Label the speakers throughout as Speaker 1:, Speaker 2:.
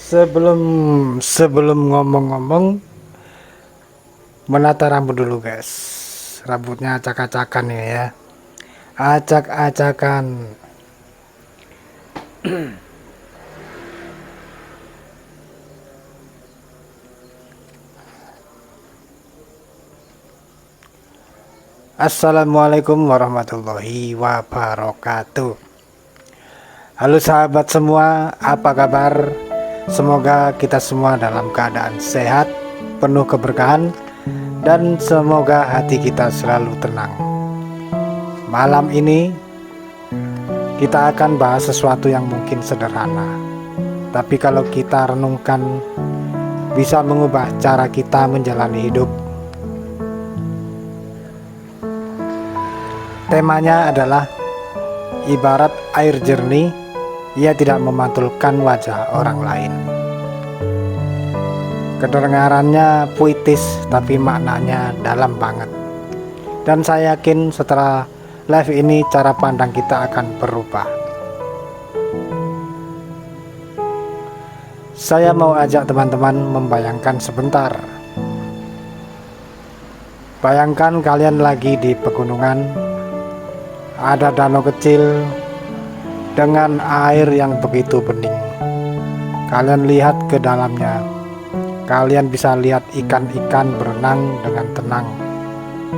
Speaker 1: Sebelum sebelum ngomong-ngomong, menata rambut dulu guys. Rambutnya acak-acakan ya. Acak-acakan. Assalamualaikum warahmatullahi wabarakatuh. Halo sahabat semua, apa kabar? Semoga kita semua dalam keadaan sehat, penuh keberkahan, dan semoga hati kita selalu tenang. Malam ini kita akan bahas sesuatu yang mungkin sederhana, tapi kalau kita renungkan bisa mengubah cara kita menjalani hidup. Temanya adalah ibarat air jernih, ia tidak memantulkan wajah orang lain. Kedengarannya puitis tapi maknanya dalam banget. Dan saya yakin setelah live ini cara pandang kita akan berubah. Saya mau ajak teman-teman membayangkan sebentar. Bayangkan kalian lagi di pegunungan. Ada danau kecil dengan air yang begitu bening. Kalian lihat ke dalamnya. Kalian bisa lihat ikan-ikan berenang dengan tenang.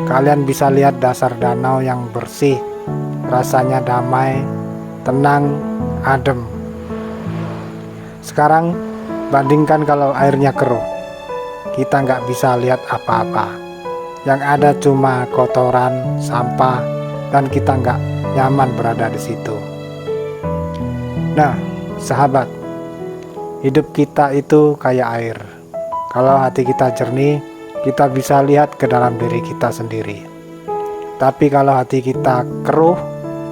Speaker 1: Kalian bisa lihat dasar danau yang bersih, rasanya damai, tenang, adem. Sekarang bandingkan kalau airnya keruh. Kita nggak bisa lihat apa-apa. Yang ada cuma kotoran, sampah, dan kita nggak nyaman berada di situ. Nah, sahabat, hidup kita itu kayak air. Kalau hati kita jernih, kita bisa lihat ke dalam diri kita sendiri. Tapi kalau hati kita keruh,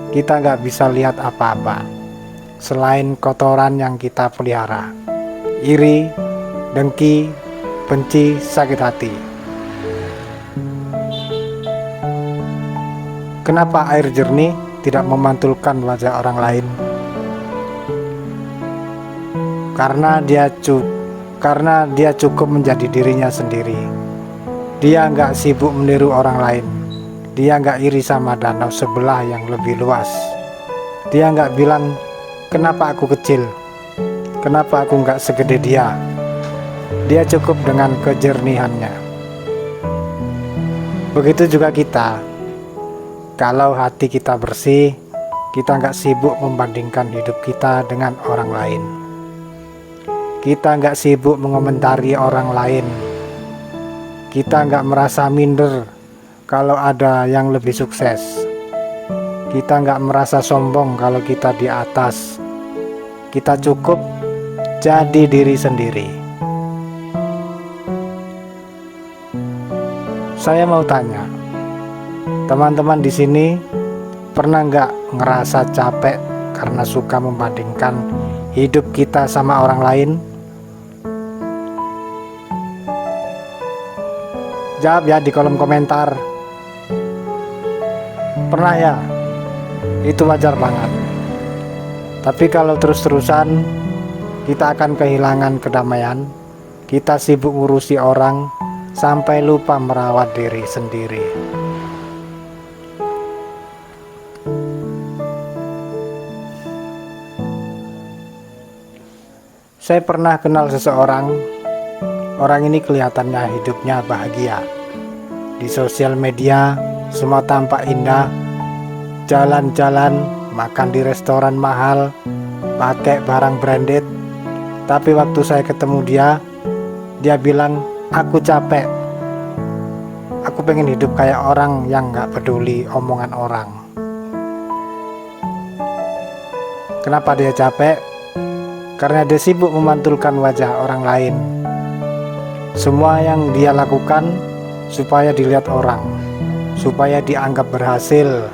Speaker 1: kita nggak bisa lihat apa-apa selain kotoran yang kita pelihara, iri, dengki, benci, sakit hati. Kenapa air jernih tidak memantulkan wajah orang lain? Karena dia cukup menjadi dirinya sendiri. Dia nggak sibuk meniru orang lain. Dia nggak iri sama danau sebelah yang lebih luas. Dia nggak bilang, kenapa aku kecil? Kenapa aku nggak segede dia? Dia cukup dengan kejernihannya. Begitu juga kita. Kalau hati kita bersih, kita nggak sibuk membandingkan hidup kita dengan orang lain. Kita nggak sibuk mengomentari orang lain. Kita nggak merasa minder kalau ada yang lebih sukses. Kita nggak merasa sombong kalau kita di atas. Kita cukup jadi diri sendiri. Saya mau tanya, teman-teman di sini pernah nggak ngerasa capek karena suka membandingkan hidup kita sama orang lain? Jawab ya di kolom komentar. Pernah ya? Itu wajar banget. Tapi kalau terus-terusan kita akan kehilangan kedamaian. Kita sibuk ngurusi orang sampai lupa merawat diri sendiri. Saya pernah kenal seseorang. Orang ini kelihatannya hidupnya bahagia. Di sosial media semua tampak indah. Jalan-jalan, makan di restoran mahal, pakai barang branded. Tapi waktu saya ketemu dia bilang, aku capek. Aku pengen hidup kayak orang yang gak peduli omongan orang. Kenapa dia capek? Karena dia sibuk memantulkan wajah orang lain. Semua yang dia lakukan supaya dilihat orang, supaya dianggap berhasil,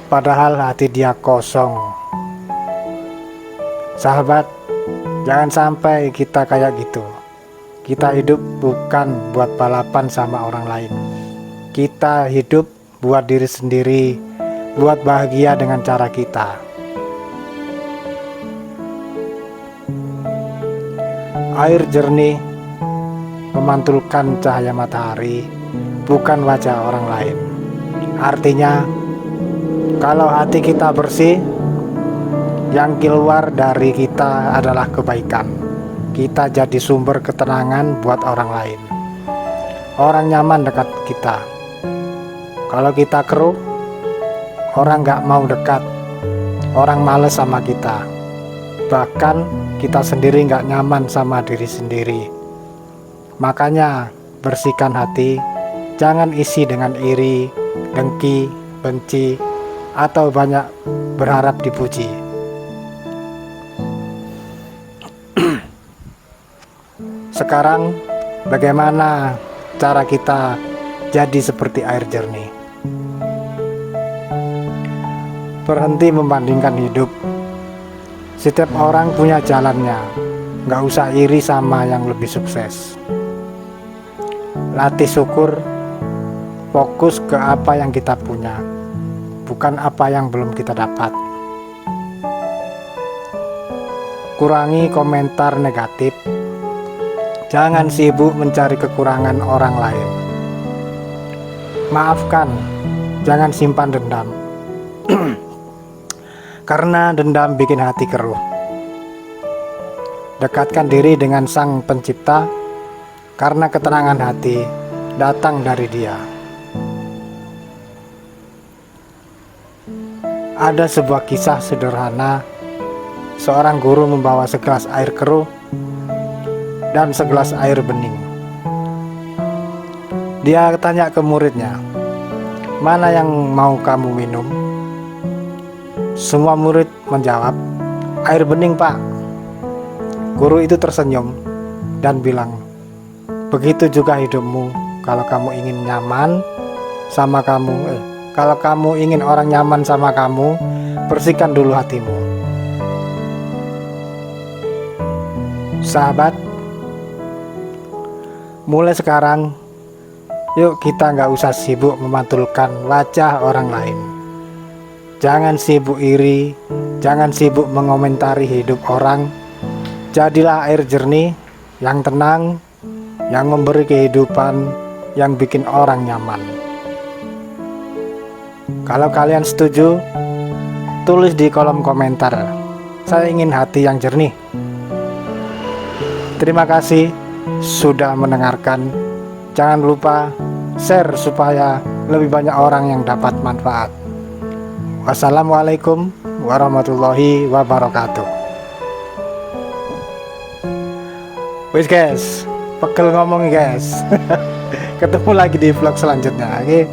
Speaker 1: padahal hati dia kosong. Sahabat, jangan sampai kita kayak gitu. Kita hidup bukan buat balapan sama orang lain. Kita hidup buat diri sendiri, buat bahagia dengan cara kita. Air jernih memantulkan cahaya matahari, bukan wajah orang lain. Artinya, kalau hati kita bersih, yang keluar dari kita adalah kebaikan. Kita jadi sumber ketenangan buat orang lain. Orang nyaman dekat kita. Kalau kita keruh, orang gak mau dekat. Orang males sama kita. Bahkan kita sendiri gak nyaman sama diri sendiri. Makanya bersihkan hati. Jangan isi dengan iri, dengki, benci, atau banyak berharap dipuji. Sekarang bagaimana cara kita jadi seperti air jernih? Berhenti membandingkan hidup. Setiap orang punya jalannya. Gak usah iri sama yang lebih sukses. Latih syukur. Fokus ke apa yang kita punya, bukan apa yang belum kita dapat. Kurangi komentar negatif. Jangan sibuk mencari kekurangan orang lain. Maafkan, jangan simpan dendam. Karena dendam bikin hati keruh. Dekatkan diri dengan Sang Pencipta, karena ketenangan hati datang dari Dia. Ada sebuah kisah sederhana. Seorang guru membawa segelas air keruh dan segelas air bening. Dia tanya ke muridnya, "Mana yang mau kamu minum?" Semua murid menjawab, "Air bening, Pak." Guru itu tersenyum dan bilang, "Begitu juga hidupmu. Kalau kamu ingin nyaman sama kalau kamu ingin orang nyaman sama kamu, bersihkan dulu hatimu." Sahabat, mulai sekarang, yuk kita gak usah sibuk memantulkan wajah orang lain. Jangan sibuk iri, jangan sibuk mengomentari hidup orang. Jadilah air jernih, yang tenang, yang memberi kehidupan, yang bikin orang nyaman. Kalau kalian setuju, tulis di kolom komentar, "Saya ingin hati yang jernih." Terima kasih sudah mendengarkan. Jangan lupa share supaya lebih banyak orang yang dapat manfaat. Wassalamualaikum warahmatullahi wabarakatuh. Wis guys, pegel ngomong guys. Ketemu lagi di vlog selanjutnya. Oke.